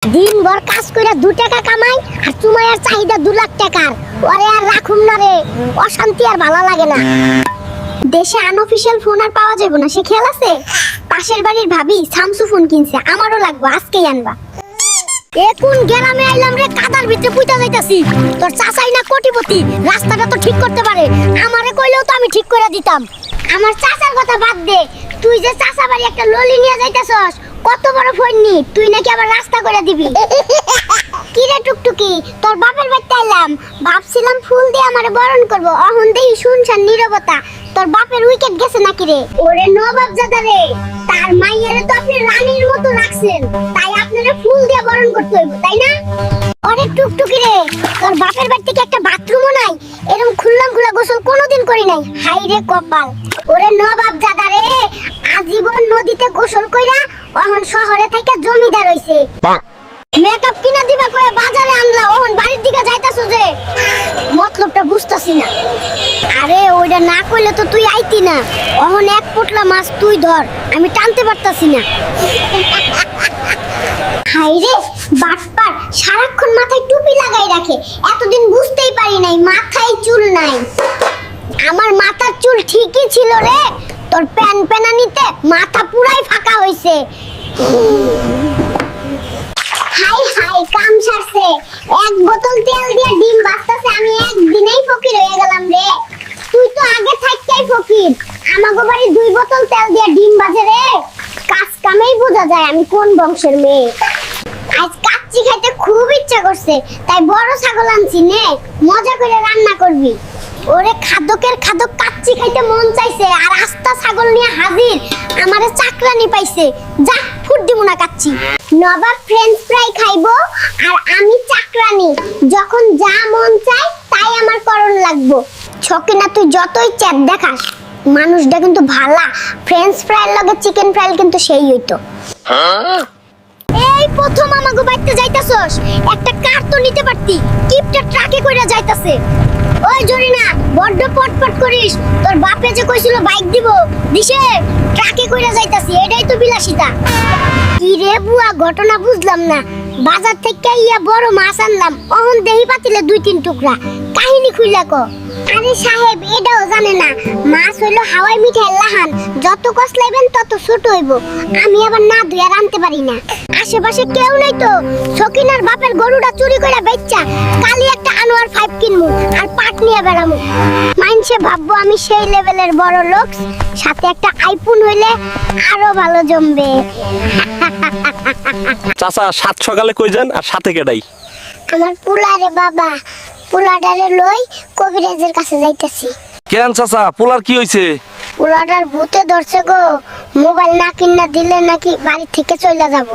দিনভর কাজ কইরা 2 টাকা কামাই আর তোমার চাহিদা 2 লাখ টাকার। ওরে আর রাখুম না রে, অশান্তি আর ভালো লাগে না। দেশে আনঅফিশিয়াল ফোন আর পাওয়া যাবে না, সে খেয়াল আছে? পাশের বাড়ির ভাবি স্যামসুং ফোন কিনছে, আমারও লাগবে, আজকেই আনবা। এখন গ্রামে আইলাম রে, কাদার ভিতরে পুইতা যাইতাছি। তোর চাচাই না কোটিপতি, রাস্তাটা তো ঠিক করতে পারে, আমারে কইলেও তো আমি ঠিক করে দিতাম। আমার চাচার কথা বাদ দে, তুই যে চাচা বাড়ি একটা ললি নিয়ে যাইতাছস, কত বড় ফোন নি, তুই নাকি আবার রাস্তা করে দিবি। কি রে টুকটুকি, তোর বাপের বাড়িতে আইলাম, ভাবছিলাম ফুল দিয়ে আমারে বরণ করব, অহন দেই শুনছান নীরবতা। তোর বাপের উইকেট গেছে নাকি রে? ওরে নবাব জাদা রে, তার মাইয়ারে তো আপনি রানীর মতো রাখছেন, তাই আপনারে ফুল দিয়ে বরণ করতে হইব, তাই না? ওরে টুকটুকি রে, তোর বাপের বাড়ি থেকে একটা বাথরুমও নাই, এরকম খুললাম খুলা গোসল কোনোদিন করি নাই, হাই রে কপাল। ওরে নবাব জাদা রে, আজীবন নদীতে গোসল কইরা অহন শহরে থেকে জমিদার হইছে। মেকআপ কিনা দিবা কয়ে বাজারে আনলা, ওহন বাড়ির দিকে যাইতাছো যে, মতলবটা বুঝতাছি না। আরে ওইটা না কইলে তো তুই আইতি না, ওহন এক পোটলা মাছ তুই ধর, আমি টানতে পারতাছি না। হাই রে বাটপার, সারাক্ষণ মাথায় টুপি লাগাই রাখে, এতদিন বুঝতেই পারি নাই মাথায় চুল নাই। আমার মাথার চুল ঠিকই ছিল রে, তোর প্যান প্যানানিতে মাথা পুরাই ফাঁকা হইছে। হাই হাই, কাম সারছে, এক বোতল তেল দিয়ে ডিম ভাজতাছে, আমি একদিনেই ফকির হয়ে গেলাম রে। তুই তো আগে থাকতেই ফকির, আমাগো বাড়ি 2 বোতল তেল দিয়ে ডিম ভাজে রে, কাজ কামেই বোঝা যায় আমি কোন বংশের মেয়ে। আজ কাচ্চি খাইতে খুব ইচ্ছা করছে, তাই বড় ছাগল আনছি, নে মজা করে রান্না করবি। ওরে খাদকের খাদক, কাচ্চি খাইতে মন চাইছে আর আস্তা ছাগল নিয়ে হাজির, আমারে চাকরানি পাইছে, যা ফুট দিমু না কাচ্চি। নবাব ফ্রেঞ্চ ফ্রাই খাইবো আর আমি চাকরানি, যখন যা মন চাই তাই আমার করণ লাগবো। ছকিনা তুই যতই চ্যাপ দেখাস, মানুষটা কিন্তু ভালা, ফ্রেঞ্চ ফ্রাইয়ের লগে চিকেন ফ্রাই কিন্তু সেই হইতো। এই প্রথম আমাগো বাইতে যাইতাছস, একটা কার তো নিতে পারতি, কিপটা ট্রাকে কইরা যাইতাছে। ওই জরিনা, বড্ড পটপট করিস, তোর বাপে যে কইছিল বাইক দিব, দিছে, ট্রাকে কইরা যাইতাছি, এটাই তো বিলাসিতা। কি রে বুয়া, ঘটনা বুঝলাম না, বাজার থেকে ইয়া বড় মাছ আনলাম, অহন দেহি পাতিলে 2-3 টুকরা, কাহিনী খুইলা ক। আরে সাহেব, এটাও জানে না, মাছ হইলো হাওয়াই মিঠাই লাহান, যত কসলাইবেন তত ছোট হইব, আমি আবার না ধুইয়া রানতে পারি না। আশেপাশে কেউ নাই তো, সকিনার বাপের গরুটা চুরি করে বেচ্চা, কালি একটা আনোয়ার 5 কিনমু আর পাট নিয়ে বেড়ামু, মাইনসে ভাববো আমি সেই লেভেলের বড় লোক, সাথে একটা আইফোন হইলে আরো ভালো জমবে। চাচা, 7 সকালে কই যান আর সাথে কেডাই? আমার পুলারে বাবা, পুলাডারে লই কবিরাজের কাছে যাইতাছি। কেন চাচা, পোলার কি হইছে? পুলাডার ভূতে ধরছে গো, মোবাইল না কিনা দিলে নাকি বাড়ি থেকে চলে যাব।